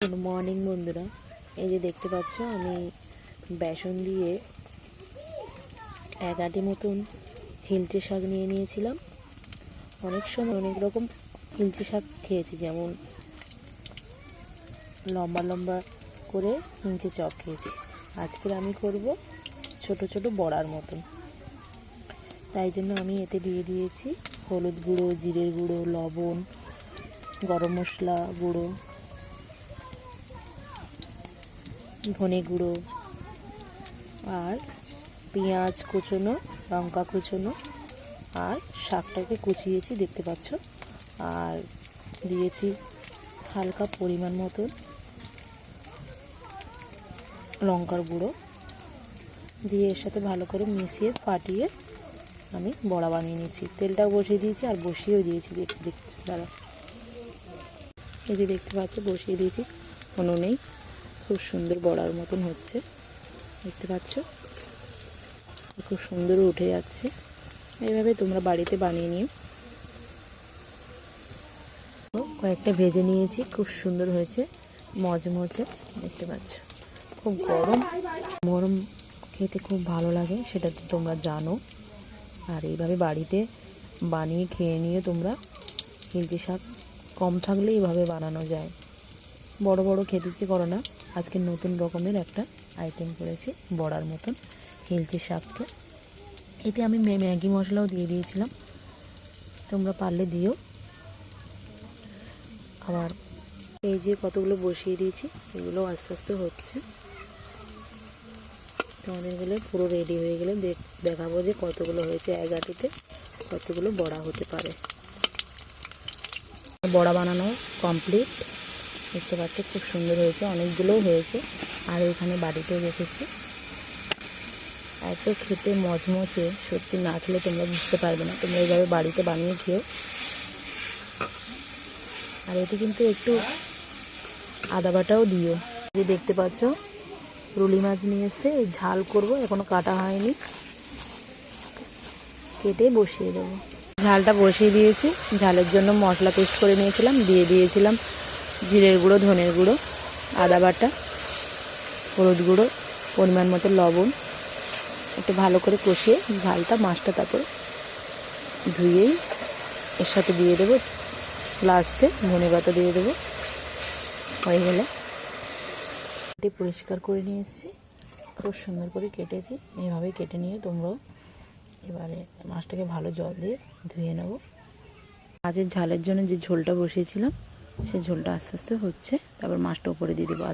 Good morning বন্ধুরা, এই যে দেখতে পাচ্ছ আমি বেসন দিয়ে এক আটি মতন হিলচে শাক নিয়ে নিয়েছিলাম। অনেক সময় অনেক রকম হিলচে শাক খেয়েছি, যেমন লম্বা লম্বা করে হিলচে চপ খেয়েছি। আজকের আমি করব ছোট ছোট বড়ার মতন। তাই জন্য আমি এতে দিয়ে দিয়েছি হলুদ গুঁড়ো, জিরের গুঁড়ো, লবণ, গরম মশলা গুঁড়ো, ধনে গুঁড়ো আর পেঁয়াজ কুচোনো, লঙ্কা কুচোনো, আর শাকটাকে কুচিয়েছি দেখতে পাচ্ছ। আর দিয়েছি হালকা পরিমাণ মতন লঙ্কার গুঁড়ো দিয়ে এর সাথে ভালো করে মিশিয়ে ফাটিয়ে আমি বড়া বানিয়ে নিয়েছি। তেলটাও বসিয়ে দিয়েছি আর বসিয়েও দিয়েছি, দেখতে দাঁড়া, এই যে দেখতে পাচ্ছ বসিয়ে দিয়েছি উনুনেই। খুব সুন্দর বড়ার মতন হচ্ছে, দেখতে পাচ্ছ, খুব সুন্দর উঠে যাচ্ছে। এইভাবে তোমরা বাড়িতে বানিয়ে নিও। কয়েকটা ভেজে নিয়েছি, খুব সুন্দর হয়েছে, মজমজে, দেখতে পাচ্ছ। খুব গরম গরম খেতে খুব ভালো লাগে, সেটা তো তোমরা জানো। আর এইভাবে বাড়িতে বানিয়ে খেয়ে নিয়ে তোমরা। হিলচে শাক কম থাকলে এইভাবে বানানো যায়। বড় বড় খেতে ইচ্ছে করো না, আজকে নতুন রকমের একটা আইটেম করেছি বড়ার মতন হিলচে শাককে। এতে আমি ম্যাগি মশলাও দিয়ে দিয়েছিলাম, তোমরা পারলে দিও। আবার এই যে কতগুলো বসিয়ে দিয়েছি, এগুলো আস্তে আস্তে হচ্ছে। তোমাদের গেলে পুরো রেডি হয়ে গেলে দেখাবো যে কতগুলো হয়েছে, এক আটিতে কতগুলো বড়া হতে পারে। বড়া বানানো কমপ্লিট, দেখতে পাচ্ছ খুব সুন্দর হয়েছে, অনেকগুলোও হয়েছে। আর এখানে বাড়িতেও রেখেছি। এত খেতে মচমচে, সত্যি না খেলে তোমরা বুঝতে পারবে না। তোমরা এইভাবে বাড়িতে বানিয়ে খেও। আর এতে কিন্তু একটু আদা বাটাও দিও। যে দেখতে পাচ্ছ রুলি মাছ নিয়ে এসছে, ঝাল করব, এখনো কাটা হয়নি, কেটে বসিয়ে দেবো। ঝালটা বসিয়ে দিয়েছি। ঝালের জন্য মশলা পেস্ট করে নিয়েছিলাম, দিয়ে দিয়েছিলাম জিরের গুঁড়ো, ধনের গুঁড়ো, আদা বাটা, হলুদ গুঁড়ো, পরিমাণ মতো লবণ, একটু ভালো করে কষিয়ে ঝালটা, মাছটা তারপর ধুয়েই এর সাথে দিয়ে দেবো। লাস্টে ধনে পাতা দিয়ে দেবো। হয়ে গেলে এটি পরিষ্কার করে নিয়ে এসেছি, খুব সুন্দর করে কেটেছি। এইভাবে কেটে নিয়ে তোমরাও এবারে মাছটাকে ভালো জল দিয়ে ধুয়ে নেব। মাছের ঝালের জন্য যে ঝোলটা বসিয়েছিলাম, সেই ঝোলটা আস্তে আস্তে হচ্ছে, তারপর মাছটা উপরে দিয়ে দেবো।